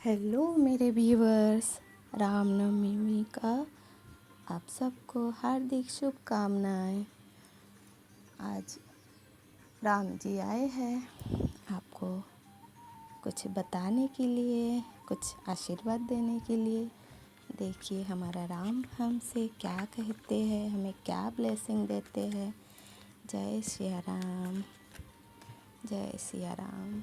Hello मेरे viewers, Ramnavami का आप सबको हार्दिक शुभकामनाएं। आज राम जी आए हैं आपको कुछ बताने के लिए, कुछ आशीर्वाद देने के लिए। देखिए हमारा राम हमसे क्या कहते हैं, हमें क्या ब्लेसिंग देते हैं। जय सिया राम, जय सिया राम।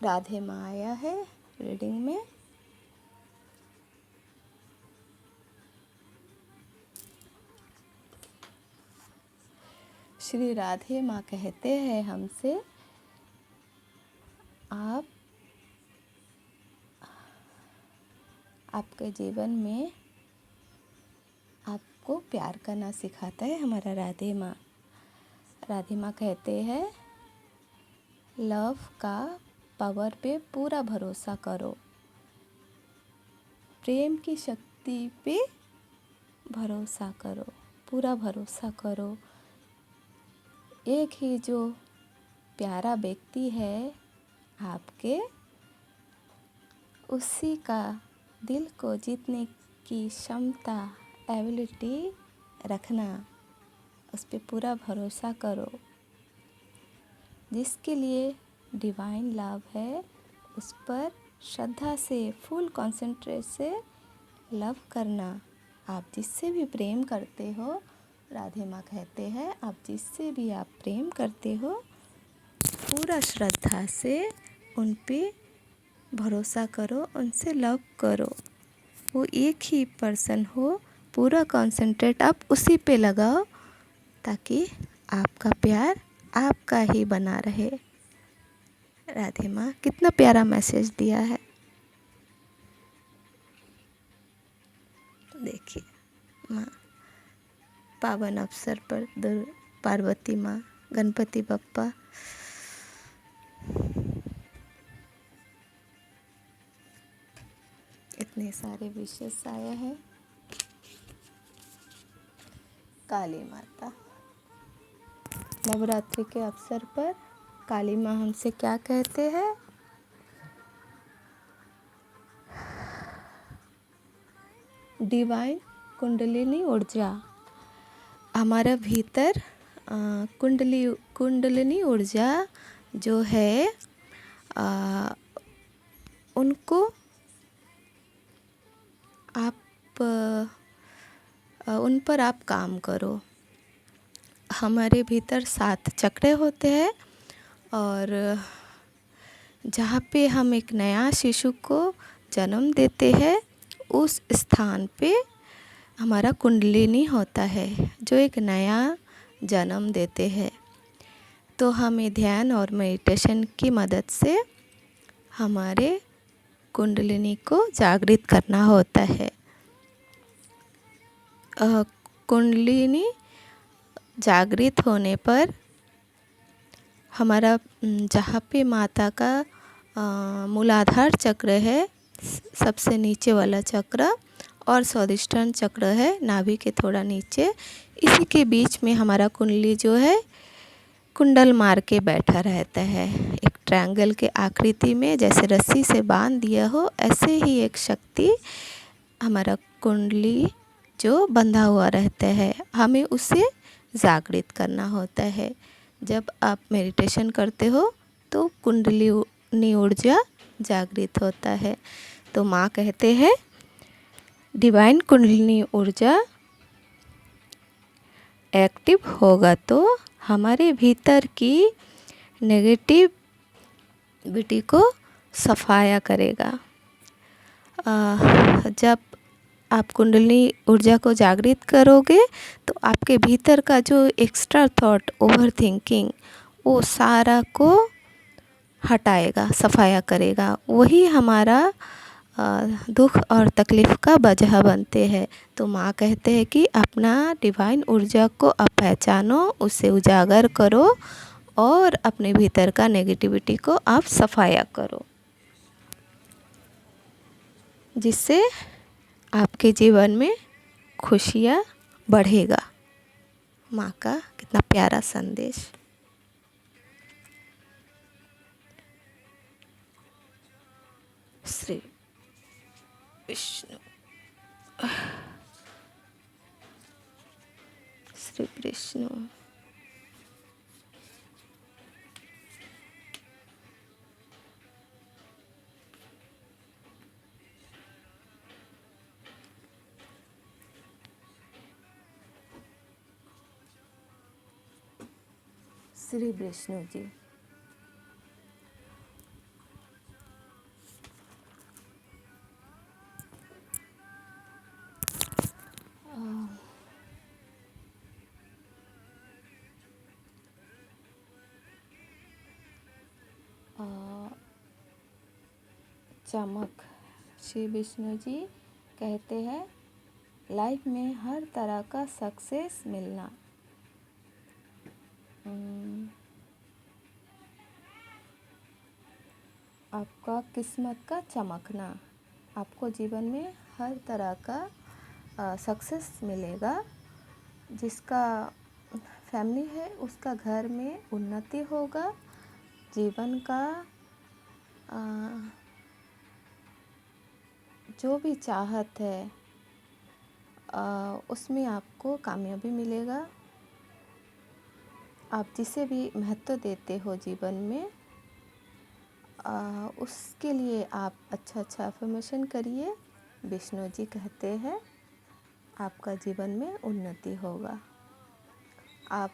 राधे माँ आया है रीडिंग में। श्री राधे माँ कहते हैं हमसे, आपके जीवन में आपको प्यार करना सिखाता है हमारा राधे माँ। राधे माँ कहते हैं, लव का पावर पे पूरा भरोसा करो, प्रेम की शक्ति पे भरोसा करो, पूरा भरोसा करो। एक ही जो प्यारा व्यक्ति है आपके, उसी का दिल को जीतने की क्षमता, एबिलिटी रखना, उस पर पूरा भरोसा करो। जिसके लिए डिवाइन लव है, उस पर श्रद्धा से, फुल कॉन्सेंट्रेट से लव करना। आप जिससे भी प्रेम करते हो, राधे माँ कहते हैं, आप जिससे भी आप प्रेम करते हो, पूरा श्रद्धा से उन पे भरोसा करो, उनसे लव करो। वो एक ही पर्सन हो, पूरा कॉन्सेंट्रेट आप उसी पे लगाओ, ताकि आपका प्यार आपका ही बना रहे। राधे माँ कितना प्यारा मैसेज दिया है। देखिए माँ पावन अवसर पर पार्वती माँ, गणपति बप्पा, इतने सारे विशेष आए हैं। काली माता, नवरात्रि के अवसर पर काली माँ हमसे क्या कहते हैं, डिवाइन कुंडलिनी ऊर्जा, हमारा भीतर कुंडलिनी ऊर्जा जो है, उनको आप उन पर आप काम करो। हमारे भीतर 7 चक्र होते हैं, और जहाँ पे हम एक नया शिशु को जन्म देते हैं, उस स्थान पे हमारा कुंडलिनी होता है, जो एक नया जन्म देते हैं। तो हमें ध्यान और मेडिटेशन की मदद से हमारे कुंडलिनी को जागृत करना होता है। कुंडलिनी जागृत होने पर हमारा जहाँ पे माता का मूलाधार चक्र है, सबसे नीचे वाला चक्र, और स्वादिष्ठान चक्र है नाभि के थोड़ा नीचे, इसी के बीच में हमारा कुंडली जो है कुंडल मार के बैठा रहता है। एक ट्रायंगल के आकृति में, जैसे रस्सी से बांध दिया हो, ऐसे ही एक शक्ति हमारा कुंडली जो बंधा हुआ रहता है, हमें उसे जागृत करना होता है। जब आप मेडिटेशन करते हो तो कुंडलिनी ऊर्जा जागृत होता है। तो माँ कहते हैं, डिवाइन कुंडलिनी ऊर्जा एक्टिव होगा तो हमारे भीतर की नेगेटिविटी को सफाया करेगा। जब आप कुंडलिनी ऊर्जा को जागृत करोगे तो आपके भीतर का जो एक्स्ट्रा थॉट, ओवर थिंकिंग, वो सारा को हटाएगा, सफाया करेगा। वही हमारा दुख और तकलीफ़ का वजह बनते हैं। तो माँ कहते हैं कि अपना डिवाइन ऊर्जा को आप पहचानो, उसे उजागर करो, और अपने भीतर का नेगेटिविटी को आप सफाया करो। जिससे आपके जीवन में खुशियाँ बढ़ेगा। माँ का कितना प्यारा संदेश। श्री विष्णु, श्री विष्णु। श्री विष्णु जी। चमक। श्री विष्णु जी कहते हैं लाइफ में हर तरह का सक्सेस मिलना, आपका किस्मत का चमकना, आपको जीवन में हर तरह का सक्सेस मिलेगा। जिसका फैमिली है उसका घर में उन्नति होगा। जीवन का जो भी चाहत है उसमें आपको कामयाबी मिलेगा। आप जिसे भी महत्व देते हो जीवन में उसके लिए आप अच्छा अफर्मेशन करिए। विष्णु जी कहते हैं आपका जीवन में उन्नति होगा। आप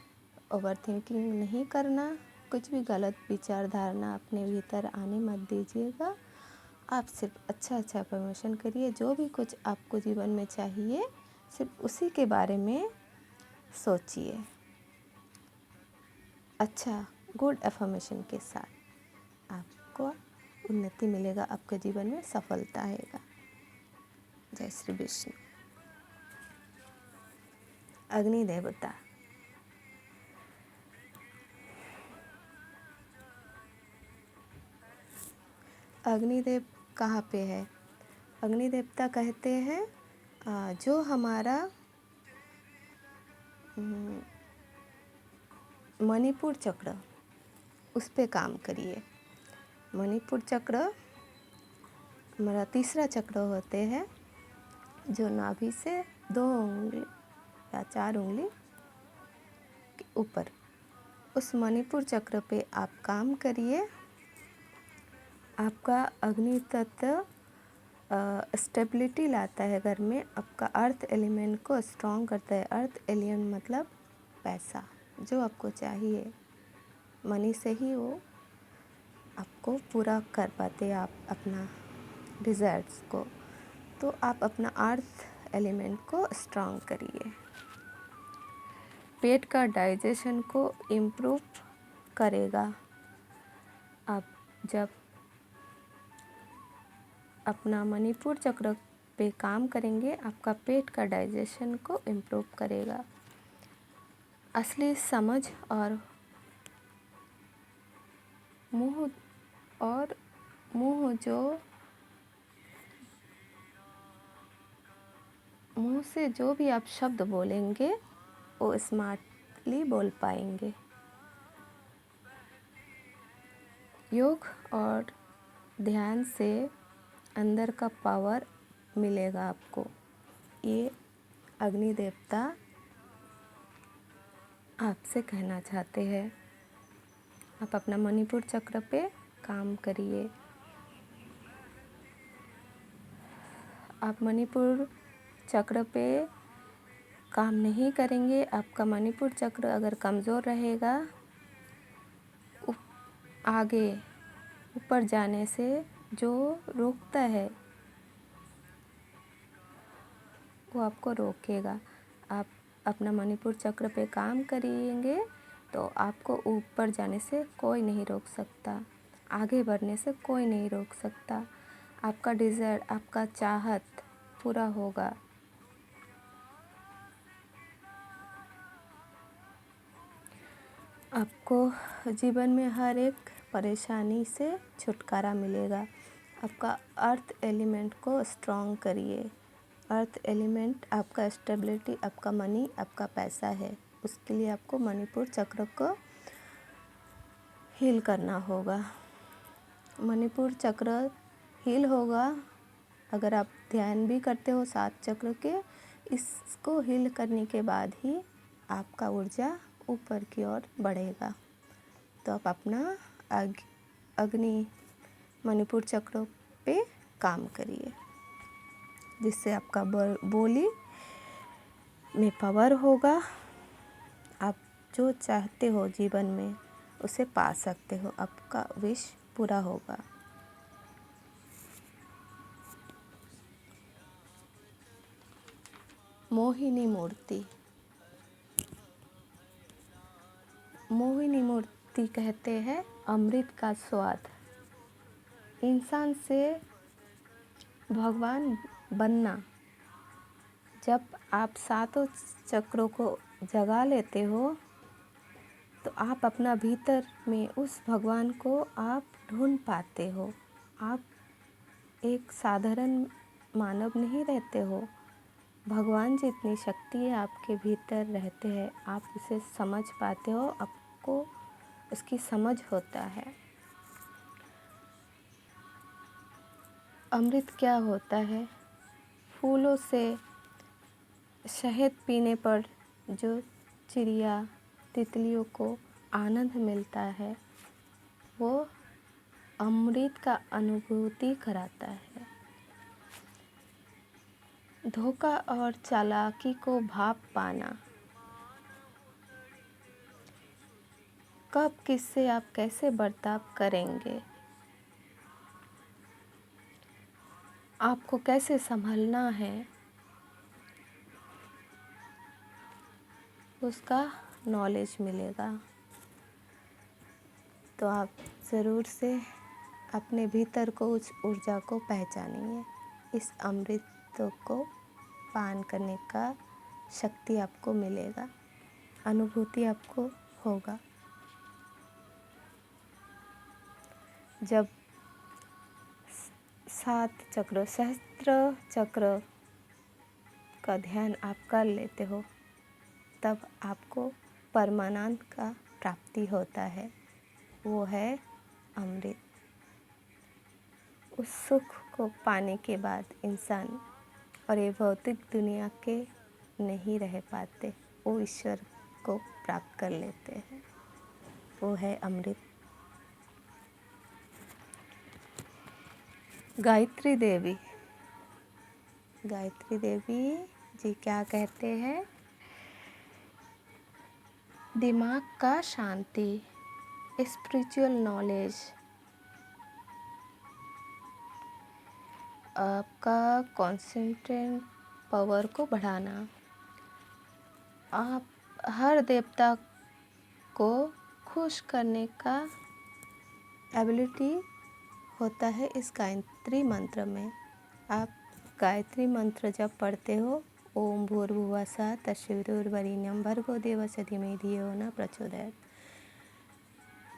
ओवर थिंकिंग नहीं करना, कुछ भी गलत विचारधारणा अपने भीतर आने मत दीजिएगा। आप सिर्फ अच्छा अफर्मेशन करिए। जो भी कुछ आपको जीवन में चाहिए सिर्फ उसी के बारे में सोचिए। अच्छा गुड अफर्मेशन के साथ आपको उन्नति मिलेगा, आपके जीवन में सफलता आएगा। जय श्री विष्णु। अग्नि देवता। अग्निदेव कहाँ पे है? अग्नि देवता कहते हैं जो हमारा मणिपुर चक्र उस पे काम करिए। मणिपुर चक्र हमारा तीसरा चक्र होते हैं जो नाभि से 2 उंगली या 4 उंगली के ऊपर, उस मणिपुर चक्र पे आप काम करिए। आपका अग्नि तत्व स्टेबिलिटी लाता है घर में, आपका अर्थ एलिमेंट को स्ट्रॉन्ग करता है। अर्थ एलिमेंट मतलब पैसा, जो आपको चाहिए मनी से ही वो आपको पूरा कर पाते आप अपना डिज़ायर्स को। तो आप अपना अर्थ एलिमेंट को स्ट्रॉन्ग करिए। पेट का डाइजेशन को इम्प्रूव करेगा। आप जब अपना मणिपुर चक्र पे काम करेंगे आपका पेट का डाइजेशन को इम्प्रूव करेगा। असली समझ और मुंह से जो भी आप शब्द बोलेंगे वो स्मार्टली बोल पाएंगे। योग और ध्यान से अंदर का पावर मिलेगा आपको। ये अग्नि देवता आपसे कहना चाहते हैं। आप अपना मणिपुर चक्र पे काम करिए। आप मणिपुर चक्र पे काम नहीं करेंगे, आपका मणिपुर चक्र अगर कमज़ोर रहेगा, आगे ऊपर जाने से जो रोकता है वो आपको रोकेगा। आप अपना मणिपुर चक्र पे काम करेंगे तो आपको ऊपर जाने से कोई नहीं रोक सकता, आगे बढ़ने से कोई नहीं रोक सकता। आपका डिज़ायर, आपका चाहत पूरा होगा। आपको जीवन में हर एक परेशानी से छुटकारा मिलेगा। आपका अर्थ एलिमेंट को स्ट्रॉन्ग करिए। अर्थ एलिमेंट आपका स्टेबिलिटी, आपका मनी, आपका पैसा है। उसके लिए आपको मणिपुर चक्र को हील करना होगा। मणिपुर चक्र हील होगा अगर आप ध्यान भी करते हो 7 चक्र के। इसको हील करने के बाद ही आपका ऊर्जा ऊपर की ओर बढ़ेगा। तो आप अपना अग्नि मणिपुर चक्र पे काम करिए, जिससे आपका बोली में पावर होगा। आप जो चाहते हो जीवन में उसे पा सकते हो, आपका विश पूरा होगा। मोहिनी मूर्ति। मोहिनी मूर्ति कहते हैं अमृत का स्वाद। इंसान से भगवान बनना, जब आप 7 चक्रों को जगा लेते हो तो आप अपना भीतर में उस भगवान को आप ढूंढ पाते हो। आप एक साधारण मानव नहीं रहते हो। भगवान जितनी शक्ति आपके भीतर रहते हैं, आप उसे समझ पाते हो, आपको उसकी समझ होता है। अमृत क्या होता है? फूलों से शहद पीने पर जो चिड़िया तितलियों को आनंद मिलता है, वो अमृत का अनुभूति कराता है। धोखा और चालाकी को भाप पाना। कब किससे आप कैसे बर्ताव करेंगे, आपको कैसे संभलना है, उसका नॉलेज मिलेगा। तो आप ज़रूर से अपने भीतर को, उस ऊर्जा को पहचानिए। इस अमृत को पान करने का शक्ति आपको मिलेगा, अनुभूति आपको होगा। जब 7 चक्र, सहस्त्र चक्र का ध्यान आप कर लेते हो, तब आपको परमानंद का प्राप्ति होता है, वो है अमृत। उस सुख को पाने के बाद इंसान और ये भौतिक दुनिया के नहीं रह पाते, वो ईश्वर को प्राप्त कर लेते हैं, वो है अमृत। गायत्री देवी। गायत्री देवी जी क्या कहते हैं? दिमाग का शांति, स्पिरिचुअल नॉलेज, आपका कॉन्सेंट्रेट पावर को बढ़ाना। आप हर देवता को खुश करने का एबिलिटी होता है इस गायत्री मंत्र में। आप गायत्री मंत्र जब पढ़ते हो, ओम भूर्भुवः स्वः तत्सवितुर्वरेण्यं भर्गो देवस्य धीमहि धियो यो नः प्रचोदयात्।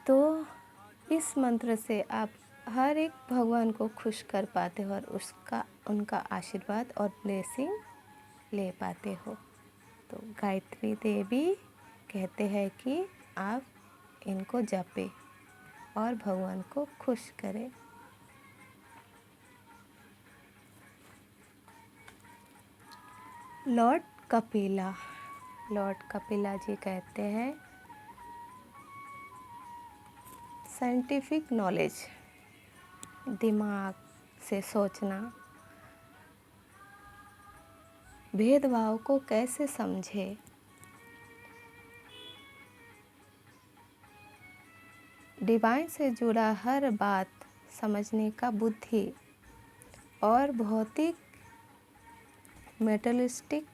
तो इस मंत्र से आप हर एक भगवान को खुश कर पाते हो और उनका आशीर्वाद और ब्लेसिंग ले पाते हो। तो गायत्री देवी कहते हैं कि आप इनको जपें और भगवान को खुश करें। लॉर्ड कपिला। लॉर्ड कपिला जी कहते हैं साइंटिफिक नॉलेज, दिमाग से सोचना, भेदभाव को कैसे समझे, डिवाइन से जुड़ा हर बात समझने का बुद्धि और भौतिक मेटलिस्टिक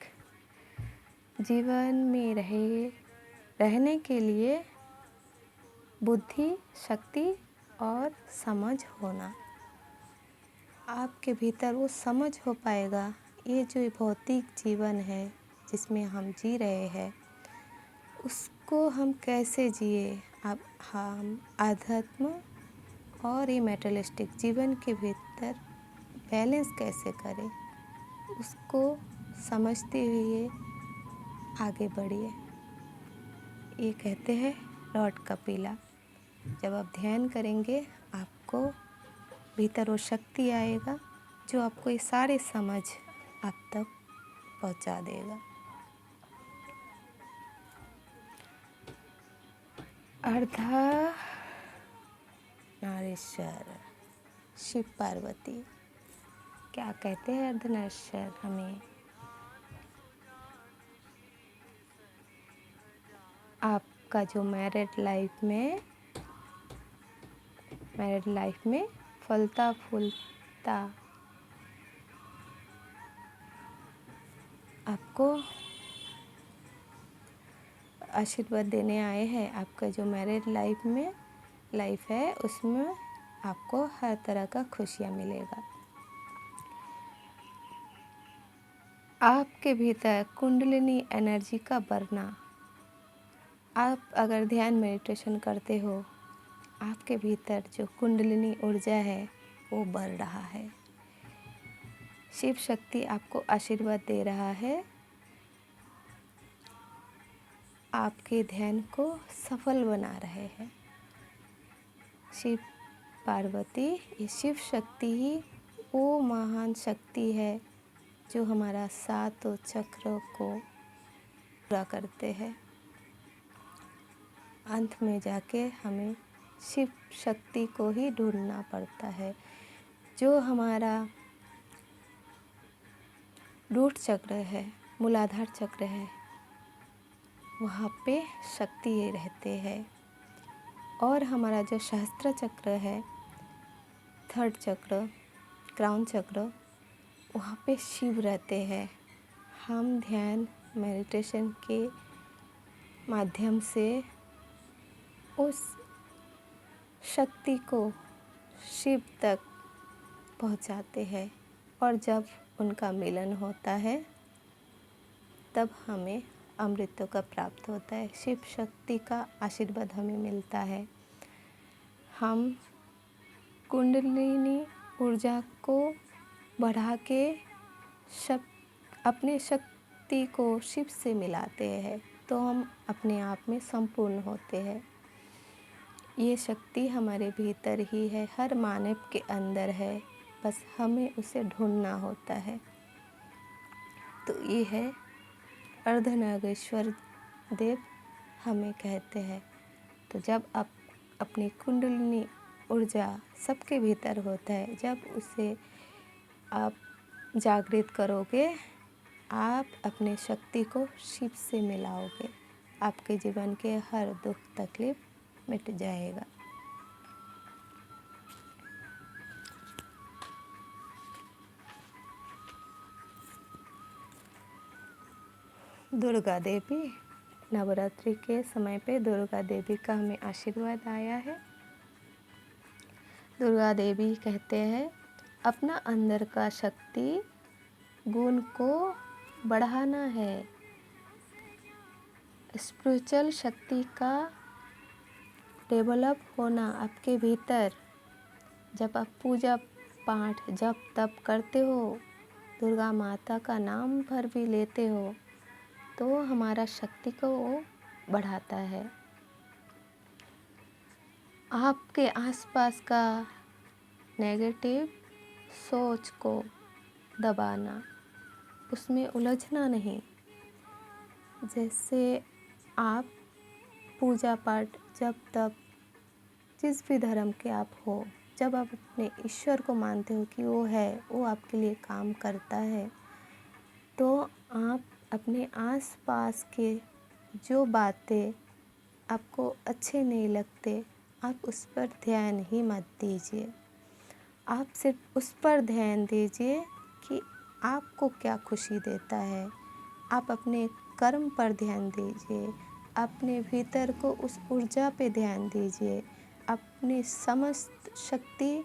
जीवन में रहने के लिए बुद्धि, शक्ति और समझ होना। आपके भीतर वो समझ हो पाएगा, ये जो भौतिक जीवन है जिसमें हम जी रहे हैं, उसको हम कैसे जिए। अब हम आध्यात्म और ये मेटलिस्टिक जीवन के भीतर बैलेंस कैसे करें, उसको समझते हुए आगे बढ़िए। ये कहते हैं लॉर्ड कपिला। जब आप ध्यान करेंगे आपको भीतर वो शक्ति आएगा जो आपको ये सारे समझ आप तक पहुंचा देगा। अर्धनारीश्वर शिव पार्वती क्या कहते हैं अर्धनारीश्वर हमें? आपका जो मैरिड लाइफ में फलता फूलता आपको आशीर्वाद देने आए हैं। आपका जो मैरिड लाइफ है उसमें आपको हर तरह का खुशियाँ मिलेगा। आपके भीतर कुंडलिनी एनर्जी का बढ़ना, आप अगर ध्यान मेडिटेशन करते हो, आपके भीतर जो कुंडलिनी ऊर्जा है वो बढ़ रहा है। शिव शक्ति आपको आशीर्वाद दे रहा है, आपके ध्यान को सफल बना रहे हैं। शिव पार्वती, ये शिव शक्ति ही वो महान शक्ति है जो हमारा सातों चक्रों को पूरा करते हैं। अंत में जाके हमें शिव शक्ति को ही ढूंढना पड़ता है। जो हमारा रूट चक्र है, मूलाधार चक्र है, वहाँ पे शक्ति ये रहते हैं। और हमारा जो सहस्त्र चक्र है, थर्ड चक्र, क्राउन चक्र, वहाँ पे शिव रहते हैं। हम ध्यान मेडिटेशन के माध्यम से उस शक्ति को शिव तक पहुँचाते हैं और जब उनका मिलन होता है तब हमें अमृतों का प्राप्त होता है। शिव शक्ति का आशीर्वाद हमें मिलता है। हम कुंडलिनी ऊर्जा को बढ़ा के अपने शक्ति को शिव से मिलाते हैं तो हम अपने आप में संपूर्ण होते हैं। ये शक्ति हमारे भीतर ही है, हर मानव के अंदर है, बस हमें उसे ढूंढना होता है। तो ये है अर्धनारीश्वर देव हमें कहते हैं। तो जब आप अपनी कुंडलिनी ऊर्जा सबके भीतर होता है, जब उसे आप जागृत करोगे, आप अपने शक्ति को शिव से मिलाओगे, आपके जीवन के हर दुख तकलीफ मिट जाएगा। दुर्गा देवी, नवरात्रि के समय पे दुर्गा देवी का हमें आशीर्वाद आया है। दुर्गा देवी कहते हैं अपना अंदर का शक्ति गुण को बढ़ाना है। स्पिरिचुअल शक्ति का डेवलप होना आपके भीतर, जब आप पूजा पाठ जप तप करते हो, दुर्गा माता का नाम भर भी लेते हो, तो हमारा शक्ति को वो बढ़ाता है। आपके आसपास का नेगेटिव सोच को दबाना, उसमें उलझना नहीं। जैसे आप पूजा पाठ जब तब जिस भी धर्म के आप हो, जब आप अपने ईश्वर को मानते हो कि वो है, वो आपके लिए काम करता है, तो आप अपने आसपास के जो बातें आपको अच्छे नहीं लगते, आप उस पर ध्यान ही मत दीजिए। आप सिर्फ उस पर ध्यान दीजिए कि आपको क्या खुशी देता है। आप अपने कर्म पर ध्यान दीजिए, अपने भीतर को उस ऊर्जा पे ध्यान दीजिए, अपनी समस्त शक्ति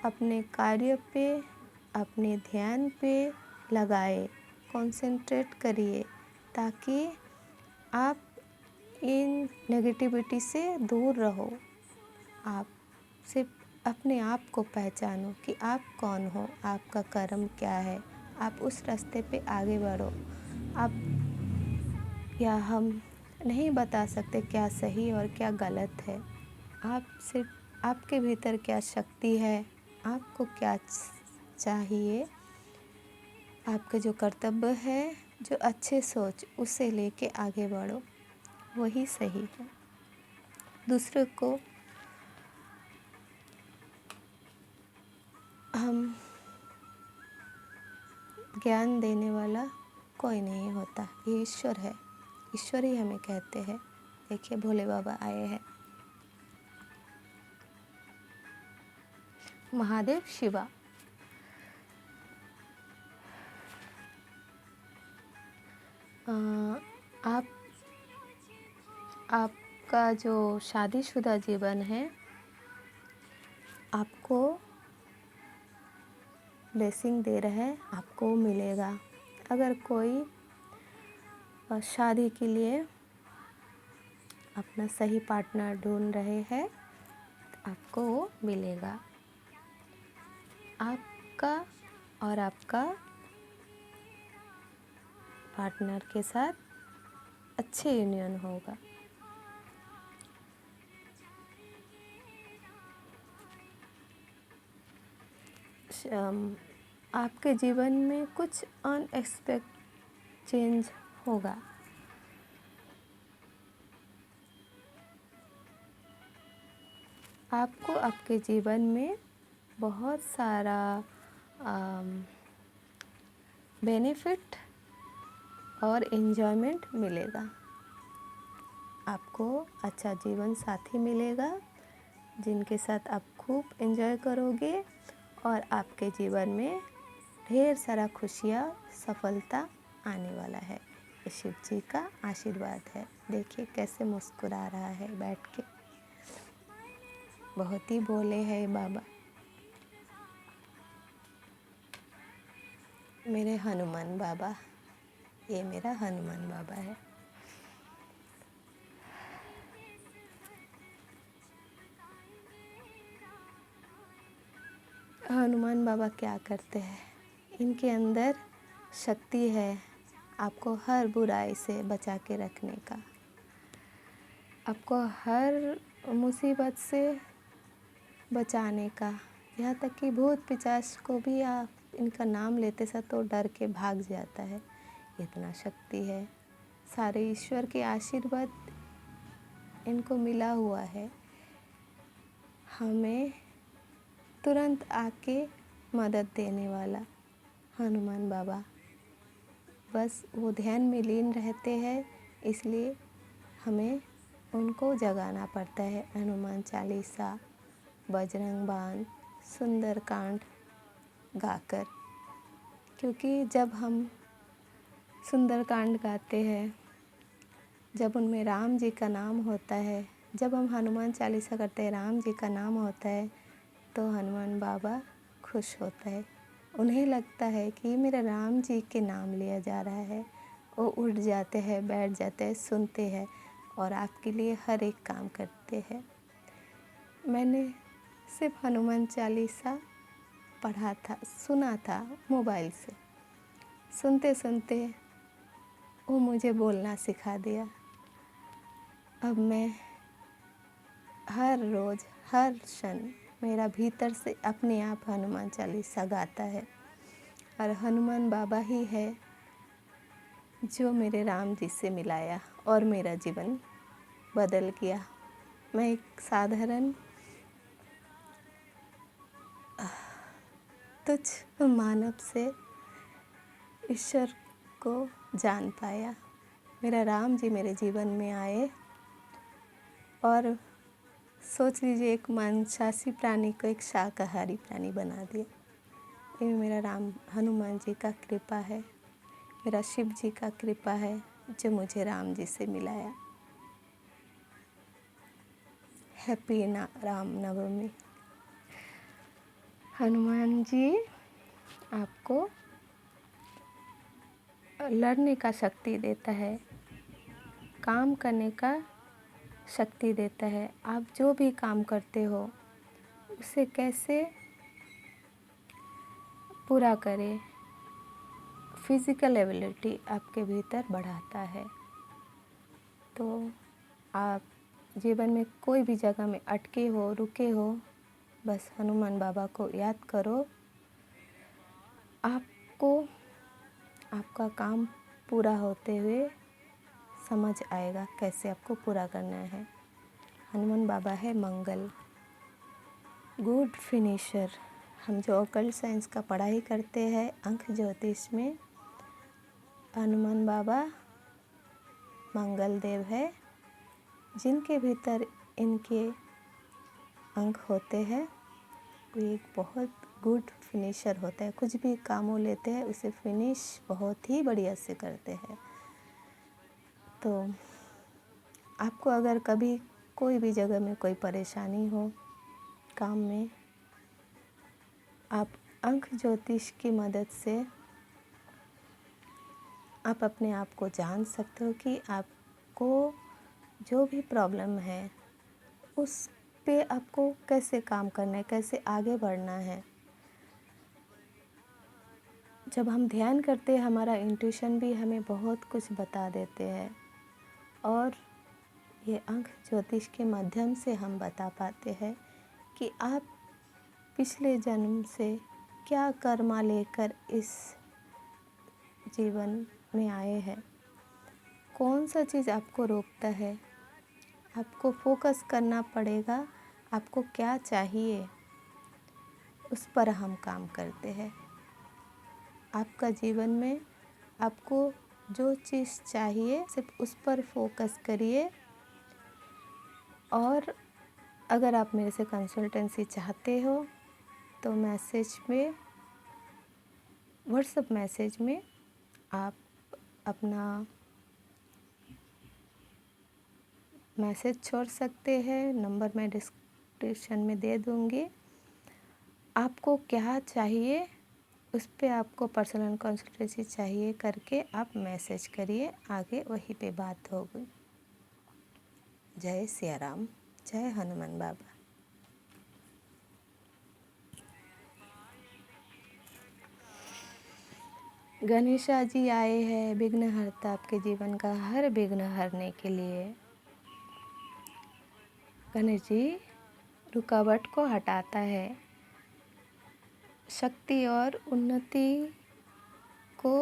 अपने कार्य पे, अपने ध्यान पे लगाए, कंसंट्रेट करिए, ताकि आप इन नेगेटिविटी से दूर रहो। आप सिर्फ अपने आप को पहचानो कि आप कौन हो, आपका कर्म क्या है। आप उस रास्ते पे आगे बढ़ो। आप या हम नहीं बता सकते क्या सही और क्या गलत है। आप सिर्फ आपके भीतर क्या शक्ति है, आपको क्या चाहिए, आपके जो कर्तव्य है, जो अच्छे सोच, उसे लेके आगे बढ़ो, वही सही है। दूसरे को हम ज्ञान देने वाला कोई नहीं होता, ये ईश्वर है। ईश्वर ही हमें कहते हैं। देखिए भोले बाबा आए हैं। महादेव शिवा। आप आपका जो शादीशुदा जीवन है, आपको ब्लेसिंग दे रहा है, आपको मिलेगा। अगर कोई शादी के लिए अपना सही पार्टनर ढूंढ रहे हैं, आपको वो मिलेगा। आपका और आपका पार्टनर के साथ अच्छे यूनियन होगा। आपके जीवन में कुछ अनएक्सपेक्टेड चेंज होगा। आपको आपके जीवन में बहुत सारा बेनिफिट और एंजॉयमेंट मिलेगा। आपको अच्छा जीवन साथी मिलेगा जिनके साथ आप खूब एंजॉय करोगे और आपके जीवन में ढेर सारा खुशियाँ, सफलता आने वाला है। ये शिव जी का आशीर्वाद है। देखिए कैसे मुस्कुरा रहा है बैठ के। बहुत ही भोले हैं बाबा। मेरे हनुमान बाबा, ये मेरा हनुमान बाबा है। हनुमान बाबा क्या करते हैं? इनके अंदर शक्ति है आपको हर बुराई से बचा के रखने का, आपको हर मुसीबत से बचाने का। यहाँ तक कि भूत पिशाच को भी आप इनका नाम लेते समय तो डर के भाग जाता है। इतना शक्ति है। सारे ईश्वर के आशीर्वाद इनको मिला हुआ है। हमें तुरंत आके मदद देने वाला हनुमान बाबा। बस वो ध्यान में लीन रहते हैं, इसलिए हमें उनको जगाना पड़ता है। हनुमान चालीसा, बजरंग बाण, सुंदरकांड गाकर। क्योंकि जब हम सुंदरकांड गाते हैं, जब उनमें राम जी का नाम होता है, जब हम हनुमान चालीसा करते हैं, राम जी का नाम होता है, तो हनुमान बाबा खुश होता है। उन्हें लगता है कि मेरा राम जी के नाम लिया जा रहा है। वो उठ जाते हैं, बैठ जाते हैं, सुनते हैं और आपके लिए हर एक काम करते हैं। मैंने सिर्फ हनुमान चालीसा पढ़ा था, सुना था मोबाइल से। सुनते सुनते वो मुझे बोलना सिखा दिया। अब मैं हर रोज़, हर क्षण मेरा भीतर से अपने आप हनुमान चालीसा गाता है। और हनुमान बाबा ही है जो मेरे राम जी से मिलाया और मेरा जीवन बदल गया। मैं एक साधारण तुच्छ मानव से ईश्वर को जान पाया। मेरा राम जी मेरे जीवन में आए और सोच लीजिए एक मांसाहारी प्राणी को एक शाकाहारी प्राणी बना दिया। ये मेरा राम हनुमान जी का कृपा है, मेरा शिव जी का कृपा है जो मुझे राम जी से मिलाया। हैप्पी राम नवमी। हनुमान जी आपको लड़ने का शक्ति देता है, काम करने का शक्ति देता है। आप जो भी काम करते हो उसे कैसे पूरा करें। फिज़िकल एबिलिटी आपके भीतर बढ़ाता है। तो आप जीवन में कोई भी जगह में अटके हो, रुके हो, बस हनुमान बाबा को याद करो। आपको आपका काम पूरा होते हुए समझ आएगा कैसे आपको पूरा करना है। हनुमान बाबा है मंगल, गुड फिनिशर। हम जो ऑकल्ट साइंस का पढ़ाई करते हैं अंक ज्योतिष में, हनुमान बाबा मंगल देव है। जिनके भीतर इनके अंक होते हैं वो एक बहुत गुड फिनिशर होता है। कुछ भी कामों लेते हैं उसे फिनिश बहुत ही बढ़िया से करते हैं। तो आपको अगर कभी कोई भी जगह में कोई परेशानी हो काम में, आप अंक ज्योतिष की मदद से आप अपने आप को जान सकते हो कि आपको जो भी प्रॉब्लम है उस पे आपको कैसे काम करना है, कैसे आगे बढ़ना है। जब हम ध्यान करते हैं हमारा इंट्यूशन भी हमें बहुत कुछ बता देते हैं और ये अंक ज्योतिष के माध्यम से हम बता पाते हैं कि आप पिछले जन्म से क्या कर्मा लेकर इस जीवन में आए हैं। कौन सा चीज़ आपको रोकता है, आपको फोकस करना पड़ेगा। आपको क्या चाहिए उस पर हम काम करते हैं। आपका जीवन में आपको जो चीज़ चाहिए सिर्फ उस पर फोकस करिए। और अगर आप मेरे से कंसल्टेंसी चाहते हो तो मैसेज में, व्हाट्सएप मैसेज में आप अपना मैसेज छोड़ सकते हैं। नंबर मैं डिस्क्रिप्शन में दे दूँगी। आपको क्या चाहिए उस पे आपको पर्सनल कंसल्टेंसी चाहिए करके आप मैसेज करिए, आगे वहीं पे बात होगी। जय सिया राम, जय हनुमान बाबा। गणेशा जी आए हैं विघ्नहर्ता, आपके जीवन का हर विघ्न हरने के लिए। गणेश जी रुकावट को हटाता है, शक्ति और उन्नति को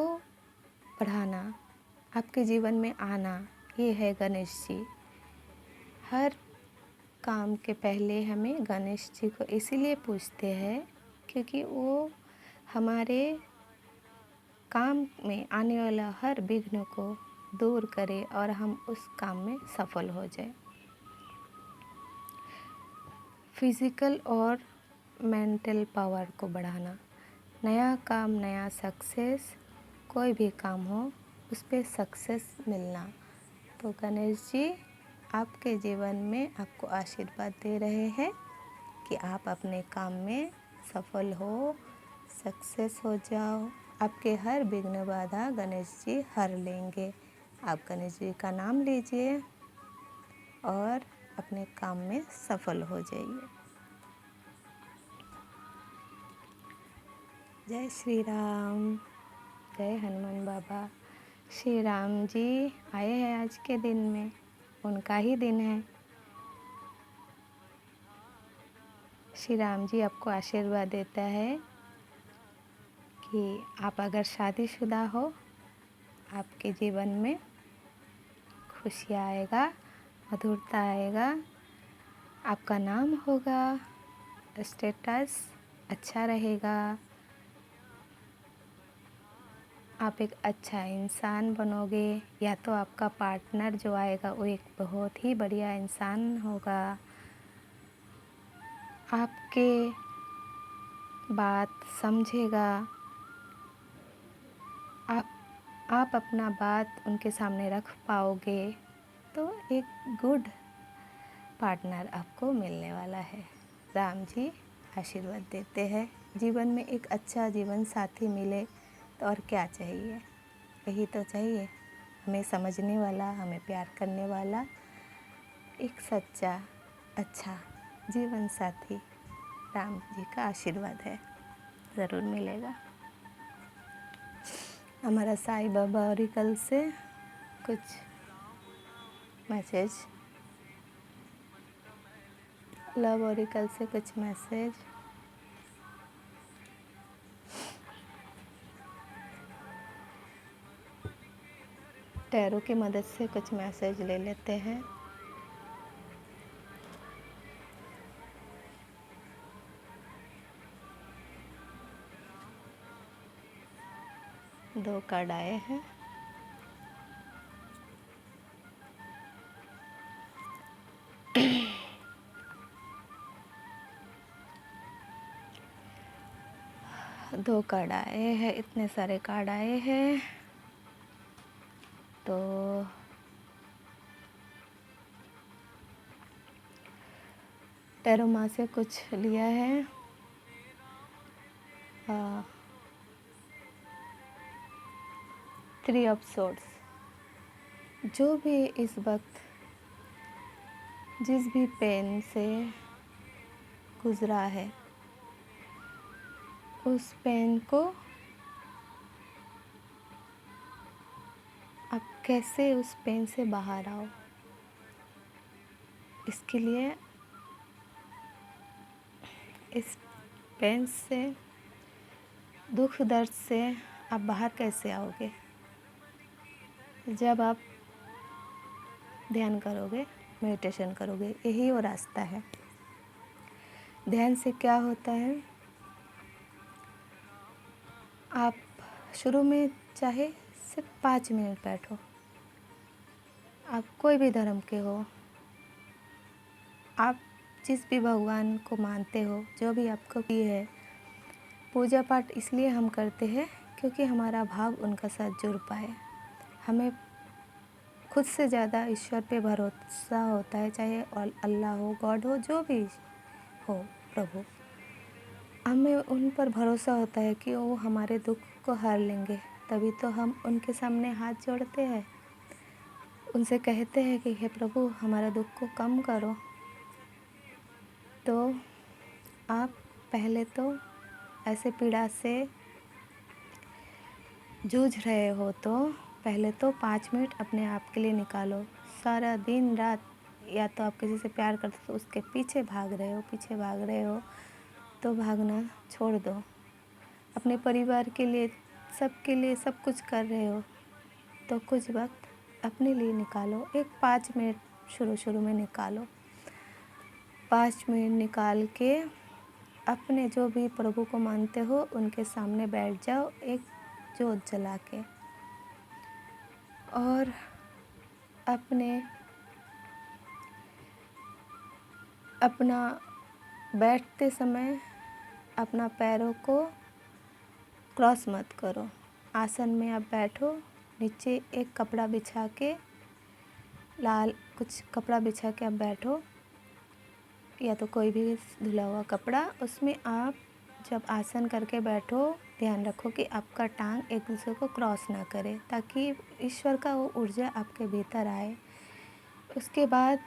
बढ़ाना, आपके जीवन में आना, ये है गणेश जी। हर काम के पहले हमें गणेश जी को इसीलिए पूजते हैं क्योंकि वो हमारे काम में आने वाला हर विघ्न को दूर करे और हम उस काम में सफल हो जाए। फिज़िकल और मेंटल पावर को बढ़ाना, नया काम, नया सक्सेस, कोई भी काम हो उस पर सक्सेस मिलना। तो गणेश जी आपके जीवन में आपको आशीर्वाद दे रहे हैं कि आप अपने काम में सफल हो, सक्सेस हो जाओ। आपके हर विघ्न बाधा गणेश जी हर लेंगे। आप गणेश जी का नाम लीजिए और अपने काम में सफल हो जाइए। जय श्री राम, जय हनुमान बाबा। श्री राम जी आए हैं आज के दिन में, उनका ही दिन है। श्री राम जी आपको आशीर्वाद देता है कि आप अगर शादीशुदा हो, आपके जीवन में खुशियाँ आएगा, मधुरता आएगा, आपका नाम होगा, स्टेटस अच्छा रहेगा, आप एक अच्छा इंसान बनोगे। या तो आपका पार्टनर जो आएगा वो एक बहुत ही बढ़िया इंसान होगा, आपके बात समझेगा, आप अपना बात उनके सामने रख पाओगे। तो एक गुड पार्टनर आपको मिलने वाला है। राम जी आशीर्वाद देते हैं, जीवन में एक अच्छा जीवन साथी मिले तो और क्या चाहिए। यही तो चाहिए, हमें समझने वाला, हमें प्यार करने वाला एक सच्चा अच्छा जीवन साथी। राम जी का आशीर्वाद है, ज़रूर मिलेगा। हमारा साईं बाबा ऑरिकल से कुछ मैसेज, लव ऑरिकल से कुछ मैसेज। टैरो की मदद से कुछ मैसेज ले लेते हैं। दो कार्ड आए हैं। दो कार्ड आए हैं, इतने सारे कार्ड आए हैं तो टैरो माँ से कुछ लिया है। Three of swords. जो भी इस वक्त जिस भी पेन से गुजरा है, उस पेन को आप कैसे उस पेन से बाहर आओ, इसके लिए इस पेन से, दुख दर्द से आप बाहर कैसे आओगे? जब आप ध्यान करोगे, मेडिटेशन करोगे, यही वो रास्ता है। ध्यान से क्या होता है, आप शुरू में चाहे सिर्फ 5 मिनट बैठो। आप कोई भी धर्म के हो, आप जिस भी भगवान को मानते हो, जो भी आपको भी है, पूजा पाठ इसलिए हम करते हैं क्योंकि हमारा भाव उनका साथ जुड़ पाए। हमें खुद से ज़्यादा ईश्वर पे भरोसा होता है, चाहे अल्लाह हो, गॉड हो, जो भी हो, प्रभु, हमें उन पर भरोसा होता है कि वो हमारे दुख को हर लेंगे। तभी तो हम उनके सामने हाथ जोड़ते हैं, उनसे कहते हैं कि हे प्रभु, हमारा दुख को कम करो। तो आप पहले तो ऐसे पीड़ा से जूझ रहे हो तो पहले तो 5 मिनट अपने आप के लिए निकालो। सारा दिन रात या तो आप किसी से प्यार करते हो तो उसके पीछे भाग रहे हो तो भागना छोड़ दो। अपने परिवार के लिए, सबके लिए सब कुछ कर रहे हो तो कुछ वक्त अपने लिए निकालो। एक 5 मिनट शुरू में निकालो। 5 मिनट निकाल के अपने जो भी प्रभु को मानते हो उनके सामने बैठ जाओ, एक जोत जला के, और अपना बैठते समय अपना पैरों को क्रॉस मत करो। आसन में आप बैठो, नीचे एक कपड़ा बिछा के, लाल कुछ कपड़ा बिछा के आप बैठो, या तो कोई भी धुला हुआ कपड़ा। उसमें आप जब आसन करके बैठो, ध्यान रखो कि आपका टांग एक दूसरे को क्रॉस ना करे, ताकि ईश्वर का वो ऊर्जा आपके भीतर आए। उसके बाद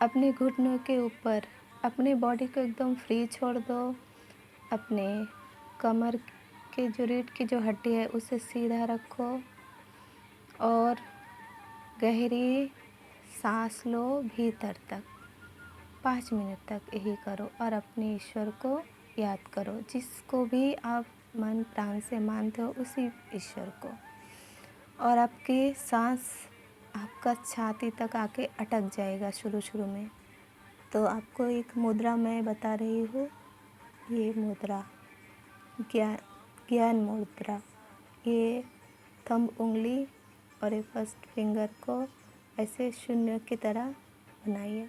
अपने घुटनों के ऊपर अपने बॉडी को एकदम फ्री छोड़ दो। अपने कमर के जो रीढ़ की जो हड्डी है उसे सीधा रखो और गहरी सांस लो भीतर तक। 5 मिनट तक यही करो और अपने ईश्वर को याद करो, जिसको भी आप मन प्राण से मानते हो, उसी ईश्वर को। और आपकी सांस आपका छाती तक आके अटक जाएगा शुरू में। तो आपको एक मुद्रा मैं बता रही हूँ, ये मुद्रा ज्ञान मुद्रा। ये थंब उंगली और ये फर्स्ट फिंगर को ऐसे शून्य की तरह बनाइए,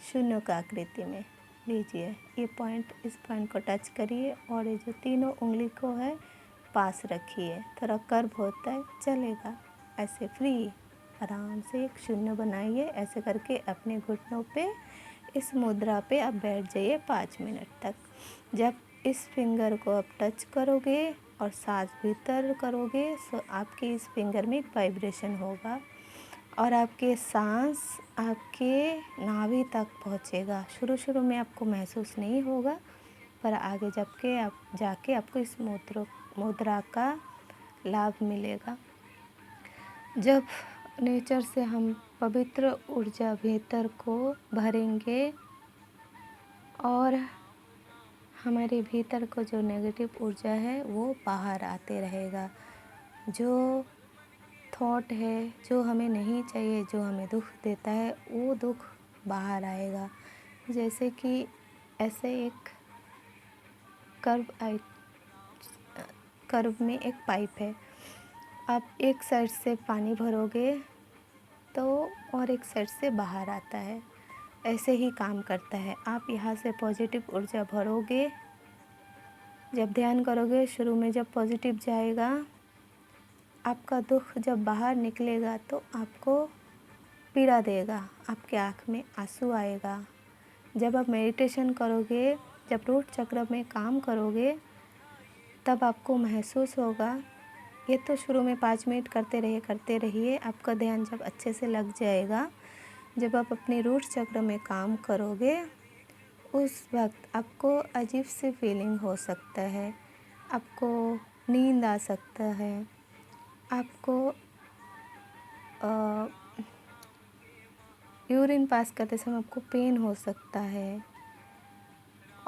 शून्य का आकृति में लीजिए। ये पॉइंट, इस पॉइंट को टच करिए और ये जो तीनों उंगली को है पास रखिए। थोड़ा कर्व होता है, चलेगा। ऐसे फ्री आराम से एक शून्य बनाइए। ऐसे करके अपने घुटनों पे, इस मुद्रा पे आप बैठ जाइए 5 मिनट तक। जब इस फिंगर को आप टच करोगे और सांस भीतर करोगे तो आपके इस फिंगर में एक वाइब्रेशन होगा। और आपके सांस आपके नाभि तक पहुँचेगा। शुरू शुरू में आपको महसूस नहीं होगा, पर आगे जाके आपको इस मुद्रा का लाभ मिलेगा। जब नेचर से हम पवित्र ऊर्जा भीतर को भरेंगे और हमारे भीतर को जो नेगेटिव ऊर्जा है वो बाहर आते रहेगा। जो थॉट है जो हमें नहीं चाहिए, जो हमें दुख देता है, वो दुख बाहर आएगा। जैसे कि ऐसे एक कर्व में एक पाइप है। आप एक साइड से पानी भरोगे तो और एक साइड से बाहर आता है। ऐसे ही काम करता है। आप यहाँ से पॉजिटिव ऊर्जा भरोगे, जब ध्यान करोगे शुरू में जब पॉजिटिव जाएगा, आपका दुख जब बाहर निकलेगा तो आपको पीड़ा देगा, आपके आँख में आंसू आएगा। जब आप मेडिटेशन करोगे, जब रूट चक्र में काम करोगे, तब आपको महसूस होगा। ये तो शुरू में 5 मिनट करते रहिए। आपका ध्यान जब अच्छे से लग जाएगा, जब आप अपने रूट चक्र में काम करोगे, उस वक्त आपको अजीब सी फीलिंग हो सकता है, आपको नींद आ सकता है, आपको यूरिन पास करते समय आपको पेन हो सकता है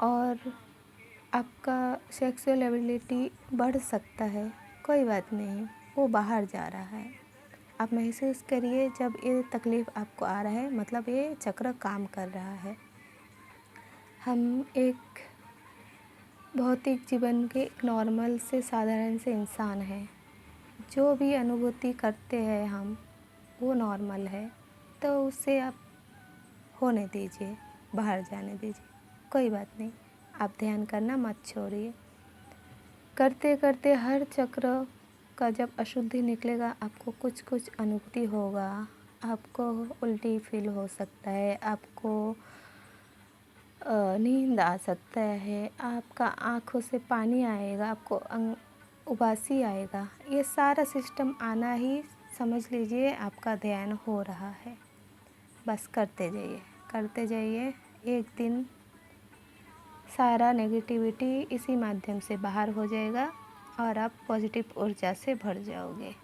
और आपका सेक्सुअल एबिलिटी बढ़ सकता है। कोई बात नहीं, वो बाहर जा रहा है। आप महसूस करिए जब ये तकलीफ़ आपको आ रहा है, मतलब ये चक्र काम कर रहा है। हम एक भौतिक जीवन के एक नॉर्मल से साधारण से इंसान हैं। जो भी अनुभूति करते हैं हम, वो नॉर्मल है, तो उससे आप होने दीजिए, बाहर जाने दीजिए, कोई बात नहीं। आप ध्यान करना मत छोड़िए। करते करते हर चक्र का जब अशुद्धि निकलेगा, आपको कुछ कुछ अनुभूति होगा। आपको उल्टी फील हो सकता है, आपको नींद आ सकता है, आपका आँखों से पानी आएगा, आपको उबासी आएगा। ये सारा सिस्टम आना ही समझ लीजिए आपका ध्यान हो रहा है। बस करते जाइए। एक दिन सारा नेगेटिविटी इसी माध्यम से बाहर हो जाएगा और आप पॉजिटिव ऊर्जा से भर जाओगे।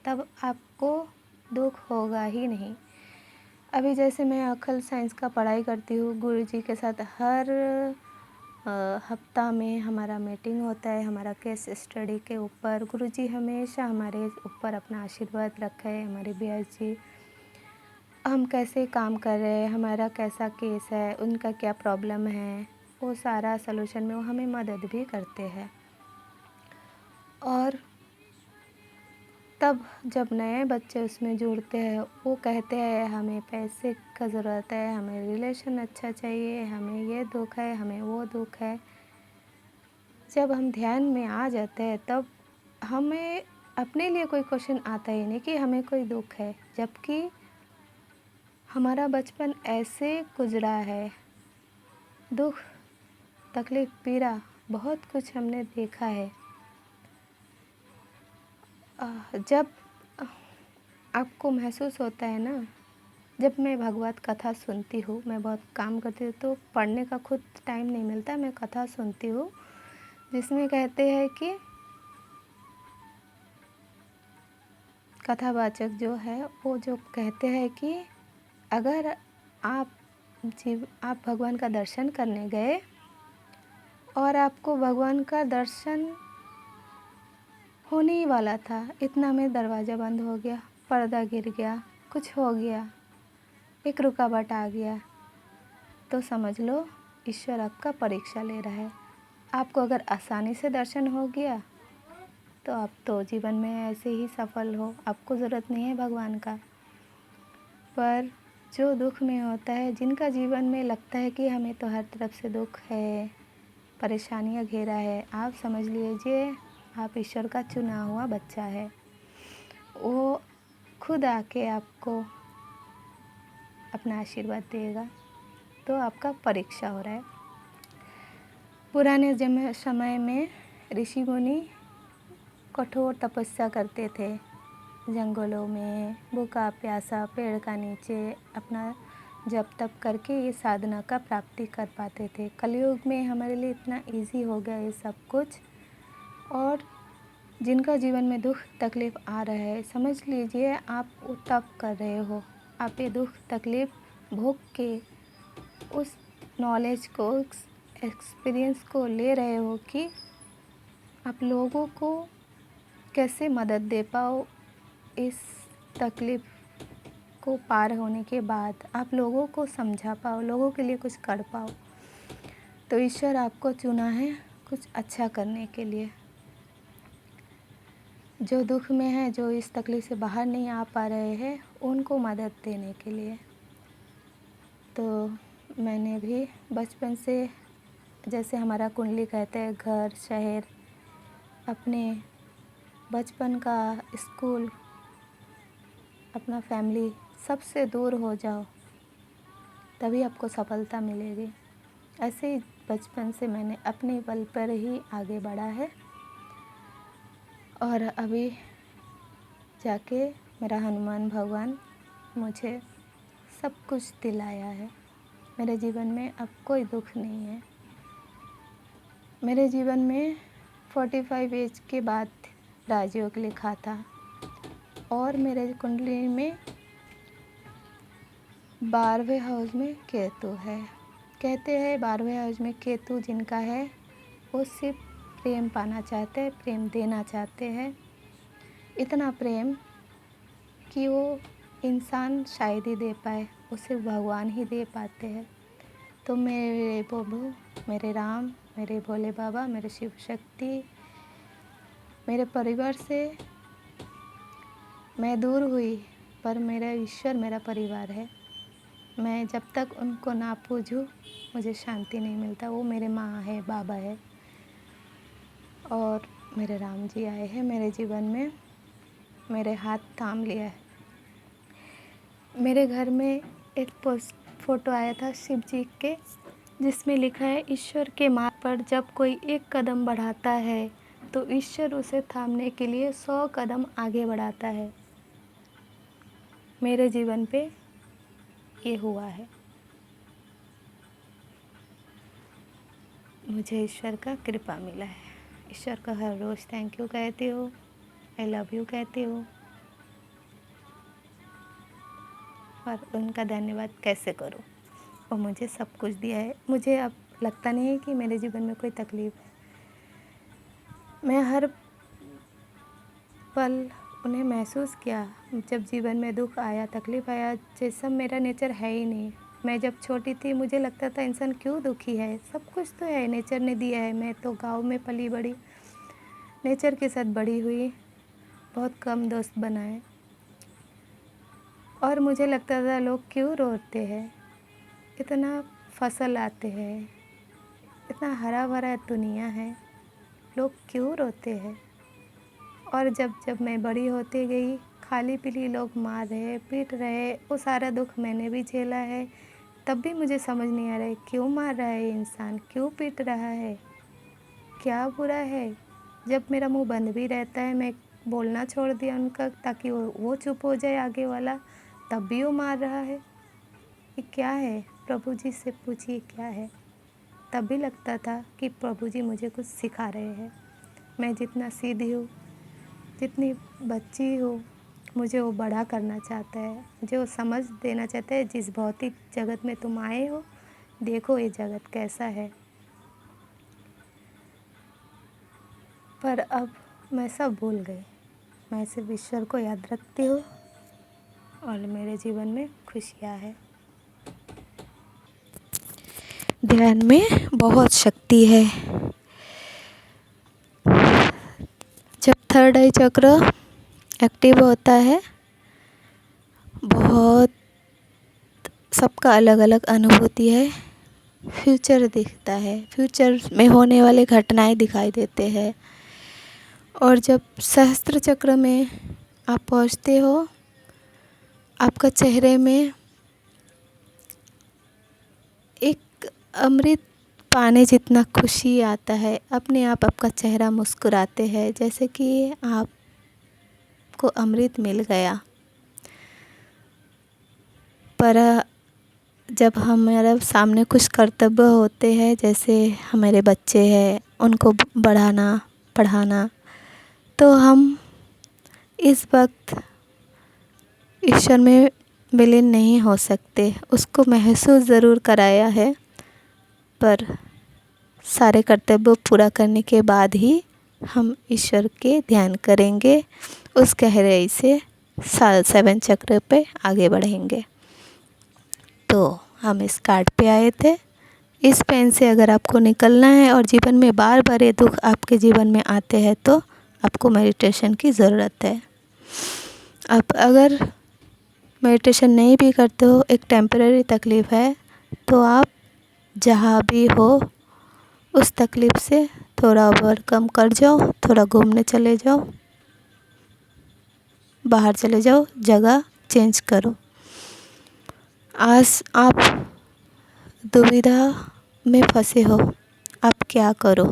तब आपको दुख होगा ही नहीं। अभी जैसे मैं अक्ल साइंस का पढ़ाई करती हूँ, गुरुजी के साथ हर हफ्ता में हमारा मीटिंग होता है, हमारा केस स्टडी के ऊपर। गुरुजी हमेशा हमारे ऊपर अपना आशीर्वाद रखा है, हमारे ब्यास जी। हम कैसे काम कर रहे हैं, हमारा कैसा केस है, उनका क्या प्रॉब्लम है, वो सारा सलूशन में वो हमें मदद भी करते हैं। और तब जब नए बच्चे उसमें जुड़ते हैं, वो कहते हैं हमें पैसे का ज़रूरत है, हमें रिलेशन अच्छा चाहिए, हमें ये दुख है, हमें वो दुख है। जब हम ध्यान में आ जाते हैं, तब हमें अपने लिए कोई क्वेश्चन आता ही नहीं कि हमें कोई दुख है, जबकि हमारा बचपन ऐसे गुजरा है। दुख, तकलीफ़, पीड़ा, बहुत कुछ हमने देखा है। जब आपको महसूस होता है ना, जब मैं भगवत कथा सुनती हूँ, मैं बहुत काम करती हूँ तो पढ़ने का खुद टाइम नहीं मिलता, मैं कथा सुनती हूँ जिसमें कहते हैं कि कथावाचक जो है वो जो कहते हैं कि अगर आप भगवान का दर्शन करने गए और आपको भगवान का दर्शन होने ही वाला था, इतना में दरवाज़ा बंद हो गया, पर्दा गिर गया, कुछ हो गया, एक रुकावट आ गया, तो समझ लो ईश्वर आपका परीक्षा ले रहा है। आपको अगर आसानी से दर्शन हो गया तो आप तो जीवन में ऐसे ही सफल हो, आपको ज़रूरत नहीं है भगवान का। पर जो दुख में होता है, जिनका जीवन में लगता है कि हमें तो हर तरफ से दुख है, परेशानियाँ घेरा है, आप समझ लीजिए आप ईश्वर का चुना हुआ बच्चा है। वो खुद आके आपको अपना आशीर्वाद देगा। तो आपका परीक्षा हो रहा है। पुराने समय में ऋषि मुनि कठोर तपस्या करते थे, जंगलों में भूखा प्यासा पेड़ का नीचे अपना जप तप करके ये साधना का प्राप्ति कर पाते थे। कलयुग में हमारे लिए इतना इजी हो गया ये सब कुछ। और जिनका जीवन में दुख तकलीफ़ आ रहा है, समझ लीजिए आप वो तप कर रहे हो। आप ये दुख तकलीफ़ भोग के उस नॉलेज को, एक्सपीरियंस को ले रहे हो कि आप लोगों को कैसे मदद दे पाओ। इस तकलीफ़ को पार होने के बाद आप लोगों को समझा पाओ, लोगों के लिए कुछ कर पाओ। तो ईश्वर आपको चुना है कुछ अच्छा करने के लिए। जो दुख में है, जो इस तकलीफ़ से बाहर नहीं आ पा रहे हैं, उनको मदद देने के लिए। तो मैंने भी बचपन से, जैसे हमारा कुंडली कहते हैं, घर शहर, अपने बचपन का स्कूल, अपना फैमिली, सबसे दूर हो जाओ तभी आपको सफलता मिलेगी। ऐसे ही बचपन से मैंने अपने बल पर ही आगे बढ़ा है और अभी जाके मेरा हनुमान भगवान मुझे सब कुछ दिलाया है। मेरे जीवन में अब कोई दुख नहीं है। मेरे जीवन में 45 एज के बाद राजयोग लिखा था और मेरे कुंडली में 12वें हाउस में केतु है। कहते हैं 12वें हाउस में केतु जिनका है वो सिर्फ प्रेम पाना चाहते हैं, प्रेम देना चाहते हैं। इतना प्रेम कि वो इंसान शायद ही दे पाए, वो सिर्फ भगवान ही दे पाते हैं। तो मेरे प्रभु, मेरे राम, मेरे भोले बाबा, मेरे शिव शक्ति, मेरे परिवार से मैं दूर हुई पर मेरा ईश्वर मेरा परिवार है। मैं जब तक उनको ना पूजूं मुझे शांति नहीं मिलता। वो मेरे माँ है, बाबा है और मेरे राम जी आए हैं मेरे जीवन में, मेरे हाथ थाम लिया है। मेरे घर में एक फ़ोटो आया था शिव जी के, जिसमें लिखा है ईश्वर के मार्ग पर जब कोई एक कदम बढ़ाता है तो ईश्वर उसे थामने के लिए 100 कदम आगे बढ़ाता है। मेरे जीवन पे ये हुआ है। मुझे ईश्वर का कृपा मिला है। ईश्वर का हर रोज़ थैंक यू कहती हूँ, आई लव यू कहती हूँ। और उनका धन्यवाद कैसे करूँ, और मुझे सब कुछ दिया है। मुझे अब लगता नहीं है कि मेरे जीवन में कोई तकलीफ़ है। मैं हर पल उन्हें महसूस किया। जब जीवन में दुख आया, तकलीफ़ आया, जैसा मेरा नेचर है ही नहीं। मैं जब छोटी थी मुझे लगता था इंसान क्यों दुखी है, सब कुछ तो है, नेचर ने दिया है। मैं तो गांव में पली बड़ी, नेचर के साथ बड़ी हुई, बहुत कम दोस्त बनाए और मुझे लगता था लोग क्यों रोते हैं, इतना फसल आते हैं, इतना हरा भरा दुनिया है, लोग क्यों रोते हैं। और जब मैं बड़ी होती गई, खाली पीली लोग मार रहे, पीट रहे, वो सारा दुख मैंने भी झेला है। तब भी मुझे समझ नहीं आ रहा है क्यों मार रहा है इंसान, क्यों पीट रहा है, क्या बुरा है। जब मेरा मुंह बंद भी रहता है, मैं बोलना छोड़ दिया उनका ताकि वो चुप हो जाए आगे वाला, तब भी वो मार रहा है। ये क्या है? प्रभु जी से पूछिए क्या है। तब भी लगता था कि प्रभु जी मुझे कुछ सिखा रहे हैं। मैं जितना सीधी हूँ, जितनी बच्ची हूँ, मुझे वो बड़ा करना चाहता है, मुझे वो समझ देना चाहता है। जिस भौतिक जगत में तुम आए हो, देखो ये जगत कैसा है। पर अब मैं सब भूल गई। मैं सिर्फ ईश्वर को याद रखती हूँ और मेरे जीवन में खुशियाँ है। ध्यान में बहुत शक्ति है। जब थर्ड आई चक्र एक्टिव होता है, बहुत सबका अलग अलग अनुभूति है। फ्यूचर दिखता है, फ्यूचर में होने वाले घटनाएं दिखाई देते हैं। और जब सहस्त्र चक्र में आप पहुंचते हो, आपका चेहरे में एक अमृत पाने जितना खुशी आता है। अपने आप आपका चेहरा मुस्कुराते हैं, जैसे कि आप आपको अमृत मिल गया। पर जब हमारे सामने कुछ कर्तव्य होते हैं, जैसे हमारे बच्चे हैं, उनको बढ़ाना पढ़ाना, तो हम इस वक्त ईश्वर में विलीन नहीं हो सकते। उसको महसूस ज़रूर कराया है, पर सारे कर्तव्य पूरा करने के बाद ही हम ईश्वर के ध्यान करेंगे, उस गहराई से 7 चक्र पे आगे बढ़ेंगे। तो हम इस कार्ड पे आए थे। इस पेन से अगर आपको निकलना है और जीवन में बार बार ये दुख आपके जीवन में आते हैं, तो आपको मेडिटेशन की ज़रूरत है। आप अगर मेडिटेशन नहीं भी करते हो, एक टेम्परेरी तकलीफ़ है, तो आप जहाँ भी हो उस तकलीफ़ से थोड़ा ओवरकम कर जाओ, थोड़ा घूमने चले जाओ, बाहर चले जाओ, जगह चेंज करो। आज आप दुविधा में फंसे हो, आप क्या करो?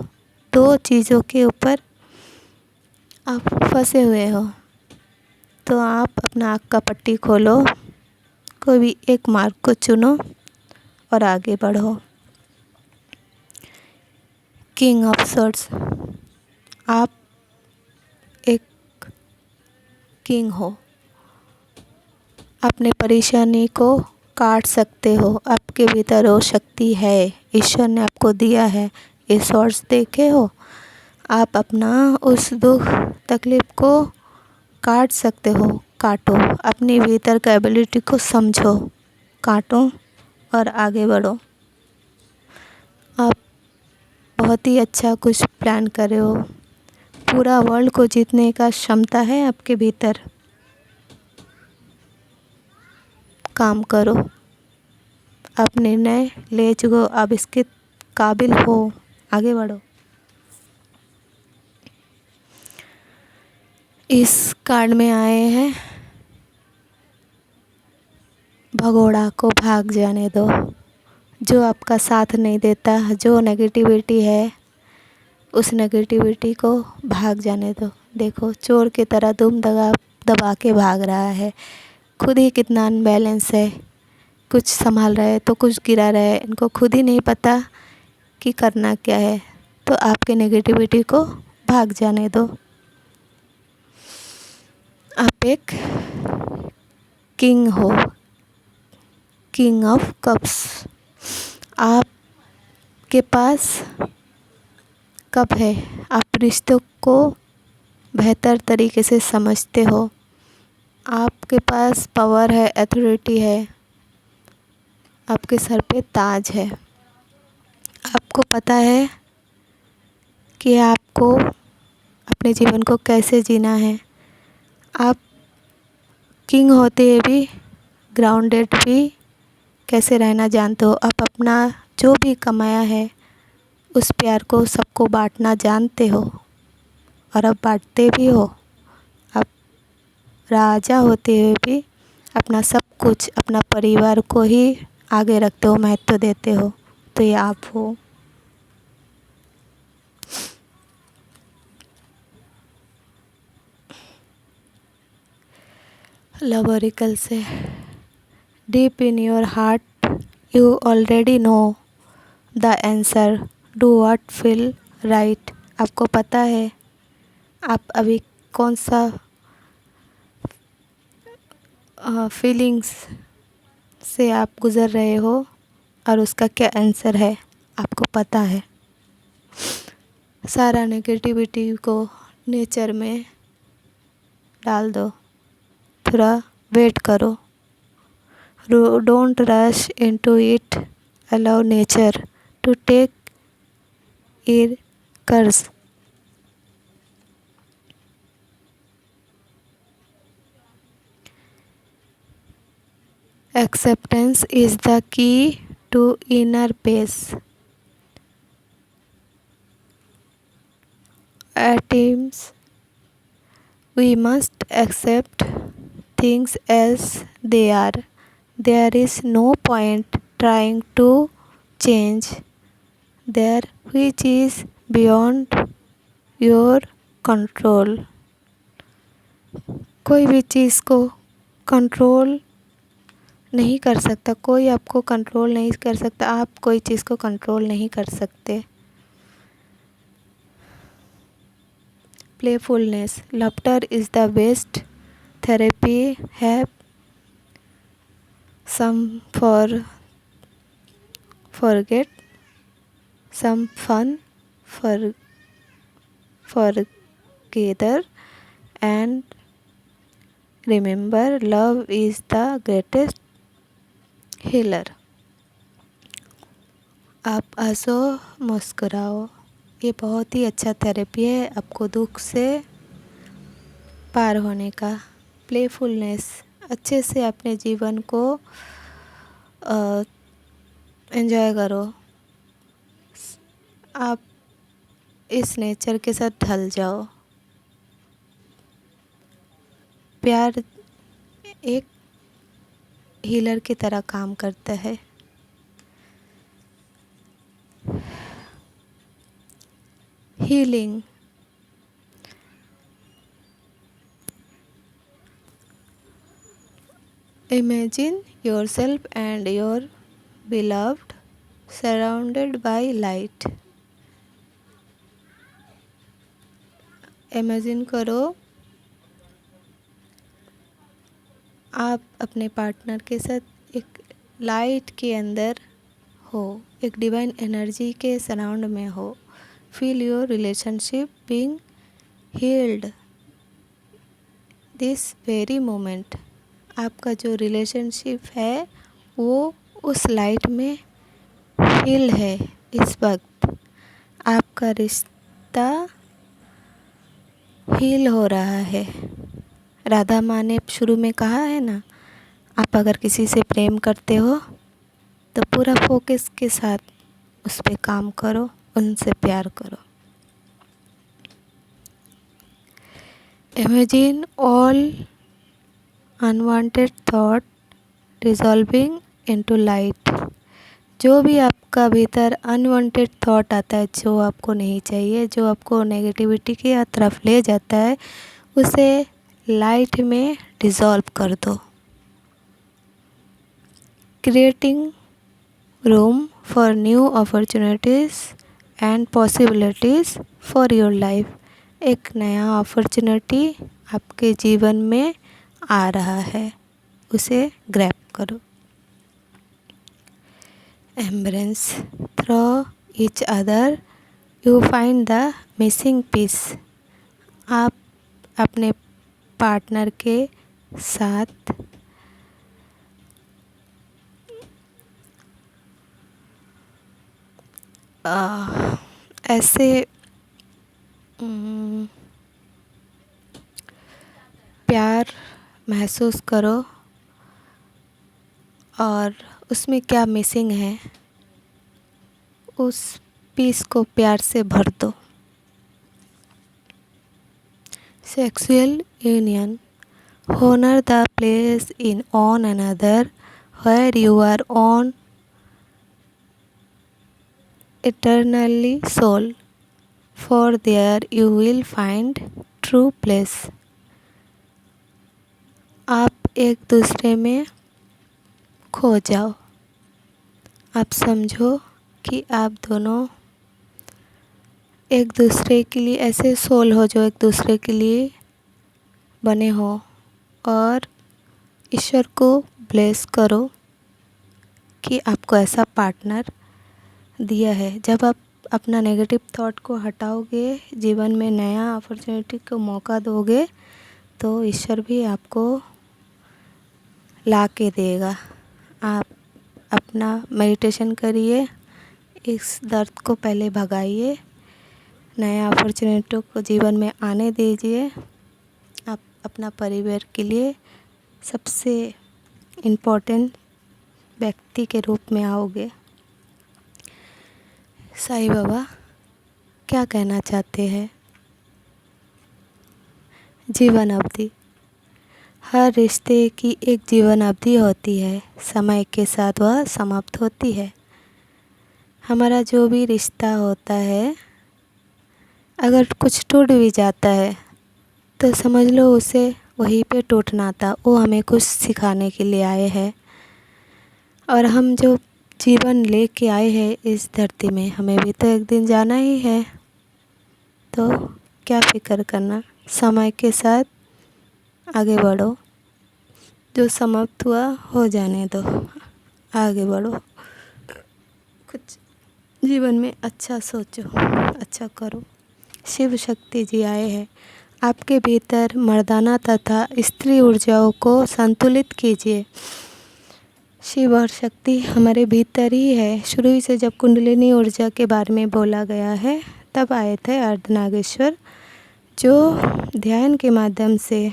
2 चीज़ों के ऊपर आप फंसे हुए हो, तो आप अपना आँख का पट्टी खोलो, कोई भी एक मार्ग को चुनो और आगे बढ़ो। किंग ऑफ सॉर्ड्स, आप एक किंग हो। अपने परेशानी को काट सकते हो, आपके भीतर वो शक्ति है, ईश्वर ने आपको दिया है। ये सॉर्ड्स देखे हो, आप अपना उस दुख तकलीफ़ को काट सकते हो। काटो, अपनी भीतर का एबिलिटी को समझो, काटो और आगे बढ़ो। आप बहुत ही अच्छा कुछ प्लान कर रहे हो, पूरा वर्ल्ड को जीतने का क्षमता है आपके भीतर। काम करो, आप निर्णय ले चुके हो, आप इसके काबिल हो, आगे बढ़ो। इस कार्ड में आए हैं, भगोड़ा को भाग जाने दो। जो आपका साथ नहीं देता, जो नेगेटिविटी है, उस नेगेटिविटी को भाग जाने दो। देखो, चोर की तरह दुम दबा के भाग रहा है, खुद ही कितना अनबैलेंस है। कुछ संभाल रहा है तो कुछ गिरा रहा है, इनको खुद ही नहीं पता कि करना क्या है। तो आपके नेगेटिविटी को भाग जाने दो। आप एक किंग हो, किंग ऑफ कप्स। आपके पास कप है, आप रिश्तों को बेहतर तरीके से समझते हो, आपके पास पावर है, अथॉरिटी है, आपके सर पे ताज है। आपको पता है कि आपको अपने जीवन को कैसे जीना है। आप किंग होते हुए भी ग्राउंडेड भी कैसे रहना जानते हो। आप अपना जो भी कमाया है, उस प्यार को सबको बांटना जानते हो, और अब बांटते भी हो। आप राजा होते हुए भी अपना सब कुछ, अपना परिवार को ही आगे रखते हो, महत्व देते हो। तो ये आप हो। लव ओरेकल से, deep in your heart you already know the answer, do what feel right. आपको पता है आप अभी कौन सा फीलिंग्स से आप गुज़र रहे हो और उसका क्या आंसर है, आपको पता है। सारा नेगेटिविटी को नेचर में डाल दो, थोड़ा वेट करो, don't rush into it, allow nature to take its course. Acceptance is the key to inner peace. At times, we must accept things as they are. There is no point trying to change that which is beyond your control. कोई भी चीज़ को control नहीं कर सकता, कोई आपको control नहीं कर सकता, आप कोई चीज़ को कंट्रोल नहीं कर सकते। Playfulness, laughter is the best therapy, have some forget some fun together, and remember love is the greatest healer। आप हंसो, मुस्कुराओ, ये बहुत ही अच्छा थेरेपी है आपको दुख से पार होने का। प्लेफुलनेस, अच्छे से अपने जीवन को एंजॉय करो, आप इस नेचर के साथ ढल जाओ। प्यार एक हीलर की तरह काम करता है। Healing, imagine yourself and your beloved surrounded by light। Imagine करो आप अपने पार्टनर के साथ एक लाइट के अंदर हो, एक डिवाइन एनर्जी के सराउंड में हो। Feel your relationship being healed this very moment. आपका जो रिलेशनशिप है वो उस लाइट में हील है। इस वक्त आपका रिश्ता हील हो रहा है। राधा माँ ने शुरू में कहा है ना, आप अगर किसी से प्रेम करते हो तो पूरा फोकस के साथ उस पर काम करो, उनसे प्यार करो। Imagine all unwanted thought dissolving into light. जो भी आपका भीतर अनवांटेड थॉट आता है, जो आपको नहीं चाहिए, जो आपको नेगेटिविटी की तरफ ले जाता है, उसे लाइट में डिसॉल्व कर दो। Creating room for new opportunities and possibilities for your life. एक नया अपॉर्चुनिटी आपके जीवन में आ रहा है, उसे ग्रैब करो। Embrace, through each other you find the missing piece. आप अपने पार्टनर के साथ ऐसे प्यार महसूस करो और उसमें क्या मिसिंग है उस पीस को प्यार से भर दो। Sexual union, honor the place in on another where you are on eternally soul, for there you will find true place। आप एक दूसरे में खो जाओ, आप समझो कि आप दोनों एक दूसरे के लिए ऐसे सोल हो जो एक दूसरे के लिए बने हो, और ईश्वर को ब्लेस करो कि आपको ऐसा पार्टनर दिया है। जब आप अपना नेगेटिव थॉट को हटाओगे, जीवन में नया अपॉर्चुनिटी को मौका दोगे, तो ईश्वर भी आपको ला के देगा। आप अपना मेडिटेशन करिए, इस दर्द को पहले भगाइए, नया अपॉर्चुनिटी को जीवन में आने दीजिए। आप अपना परिवार के लिए सबसे इम्पोर्टेंट व्यक्ति के रूप में आओगे। साईं बाबा क्या कहना चाहते हैं? जीवन अवधि, हर रिश्ते की एक जीवन अवधि होती है, समय के साथ वह समाप्त होती है। हमारा जो भी रिश्ता होता है, अगर कुछ टूट भी जाता है तो समझ लो उसे वहीं पे टूटना था। वो हमें कुछ सिखाने के लिए आए हैं, और हम जो जीवन लेके आए हैं इस धरती में, हमें भी तो एक दिन जाना ही है। तो क्या फ़िक्र करना, समय के साथ आगे बढ़ो। जो समाप्त हुआ हो जाने दो, आगे बढ़ो। कुछ जीवन में अच्छा सोचो, अच्छा करो। शिव शक्ति जी आए हैं। आपके भीतर मर्दाना तथा स्त्री ऊर्जाओं को संतुलित कीजिए। शिव और शक्ति हमारे भीतर ही है। शुरू ही से जब कुंडलिनी ऊर्जा के बारे में बोला गया है, तब आए थे अर्धनागेश्वर, जो ध्यान के माध्यम से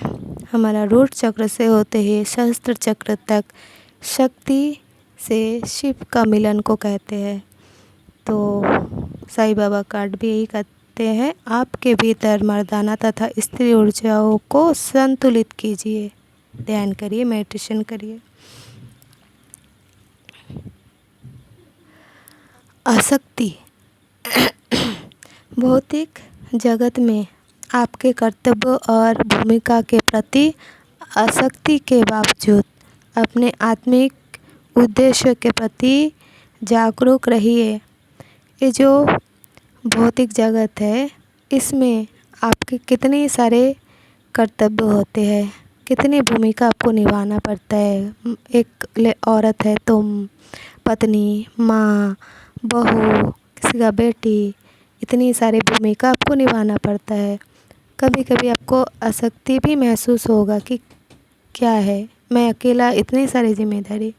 हमारा रूट चक्र से होते हुए सहस्त्र चक्र तक शक्ति से शिव का मिलन को कहते हैं। तो साईं बाबा कार्ड भी यही कहते हैं, आपके भीतर मर्दाना तथा स्त्री ऊर्जाओं को संतुलित कीजिए। ध्यान करिए, मेडिटेशन करिए। आसक्ति। भौतिक जगत में आपके कर्तव्य और भूमिका के प्रति आसक्ति के बावजूद अपने आत्मिक उद्देश्य के प्रति जागरूक रहिए। ये जो भौतिक जगत है, इसमें आपके कितने सारे कर्तव्य होते हैं, कितनी भूमिका आपको निभाना पड़ता है। एक औरत है, तुम पत्नी, माँ, बहू, किसी का बेटी, इतनी सारी भूमिका आपको निभाना पड़ता है। कभी कभी आपको आसक्ति भी महसूस होगा कि क्या है, मैं अकेला इतनी सारी जिम्मेदारी।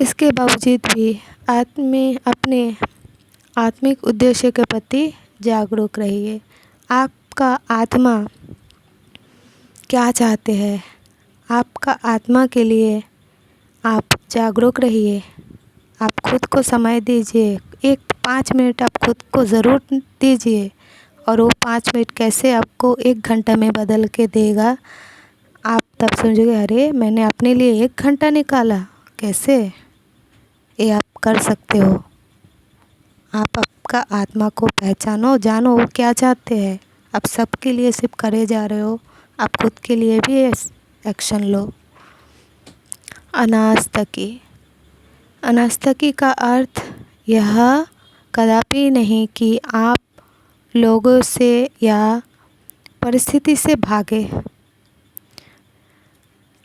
इसके बावजूद भी अपने आत्मिक उद्देश्य के प्रति जागरूक रहिए। आपका आत्मा क्या चाहते हैं, आपका आत्मा के लिए आप जागरूक रहिए। आप खुद को समय दीजिए। 5 मिनट आप खुद को ज़रूर दीजिए, और वो 5 मिनट कैसे आपको 1 घंटा में बदल के देगा, आप तब समझोगे, अरे मैंने अपने लिए 1 घंटा निकाला। कैसे ये आप कर सकते हो। आप आपका आत्मा को पहचानो, जानो वो क्या चाहते हैं। आप सबके लिए सिर्फ करे जा रहे हो, आप खुद के लिए भी एक्शन लो। अनासक्ति। अनासक्ति का अर्थ यह कदापि नहीं कि आप लोगों से या परिस्थिति से भागे।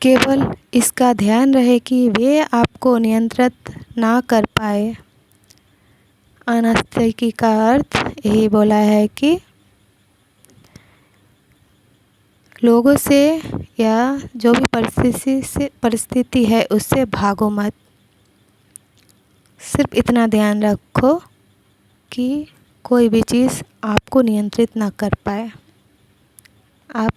केवल इसका ध्यान रहे कि वे आपको नियंत्रित ना कर पाए। अनासक्ति का अर्थ यही बोला है कि लोगों से या जो भी परिस्थिति है उससे भागो मत। सिर्फ इतना ध्यान रखो कि कोई भी चीज़ आपको नियंत्रित ना कर पाए। आप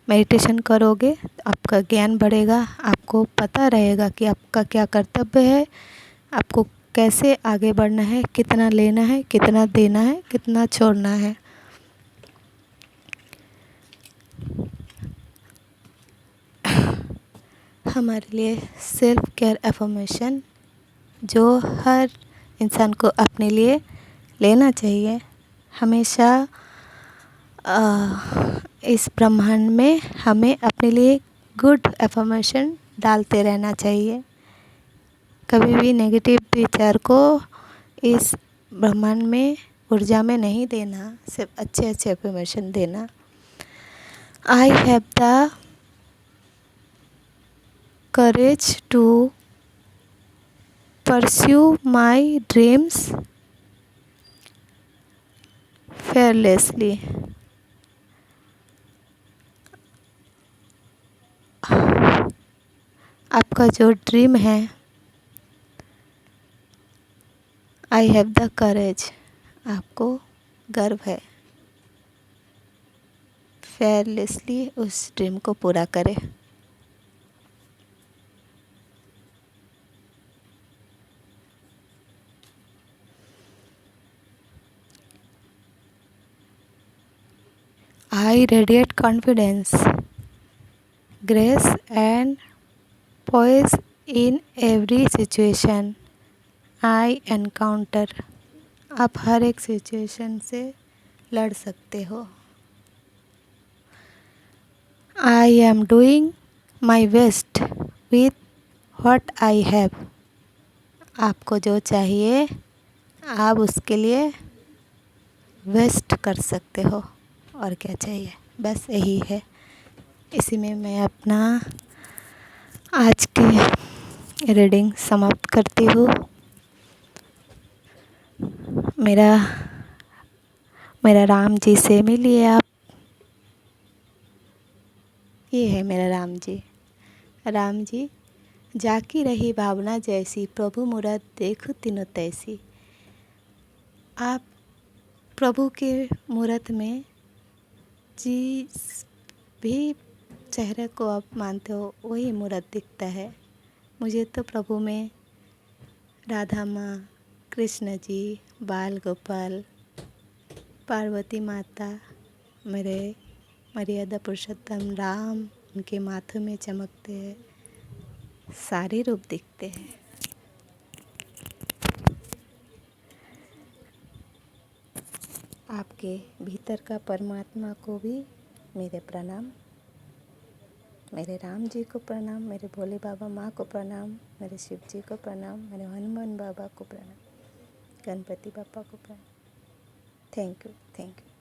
मेडिटेशन करोगे तो आपका ज्ञान बढ़ेगा, आपको पता रहेगा कि आपका क्या कर्तव्य है, आपको कैसे आगे बढ़ना है, कितना लेना है, कितना देना है, कितना छोड़ना है। हमारे लिए सेल्फ केयर अफर्मेशन जो हर इंसान को अपने लिए लेना चाहिए। हमेशा इस ब्रह्मांड में हमें अपने लिए गुड अफर्मेशन डालते रहना चाहिए। कभी भी नेगेटिव विचार को इस ब्रह्मांड में ऊर्जा में नहीं देना, सिर्फ अच्छे अच्छे अफर्मेशन देना। I have the courage to pursue my dreams fearlessly. आपका जो ड्रीम है, आई हैव द करेज, आपको गर्व है, फेयरलेसली उस ड्रीम को पूरा करें। I radiate confidence, grace and poise in every situation I encounter. आप हर एक सिचुएशन से लड़ सकते हो। I am doing my best with what I have. आपको जो चाहिए आप उसके लिए बेस्ट कर सकते हो, और क्या चाहिए, बस यही है। इसी में मैं अपना आज की रीडिंग समाप्त करती हूँ। मेरा मेरा राम जी से मिलिए आप। ये है मेरा राम जी। राम जी, जाकी रही भावना जैसी, प्रभु मुराद देखो तीनों तैसी। आप प्रभु के मूरत में जिस भी चेहरे को आप मानते हो वही मूरत दिखता है। मुझे तो प्रभु में राधा माँ, कृष्ण जी, बाल गोपाल, पार्वती माता, मेरे मर्यादा पुरुषोत्तम राम, उनके माथों में चमकते हैं सारे रूप दिखते हैं। आपके भीतर का परमात्मा को भी मेरे प्रणाम, मेरे राम जी को प्रणाम, मेरे भोले बाबा माँ को प्रणाम, मेरे शिव जी को प्रणाम, मेरे हनुमान बाबा को प्रणाम, गणपति बाबा को प्रणाम। Thank you, thank you.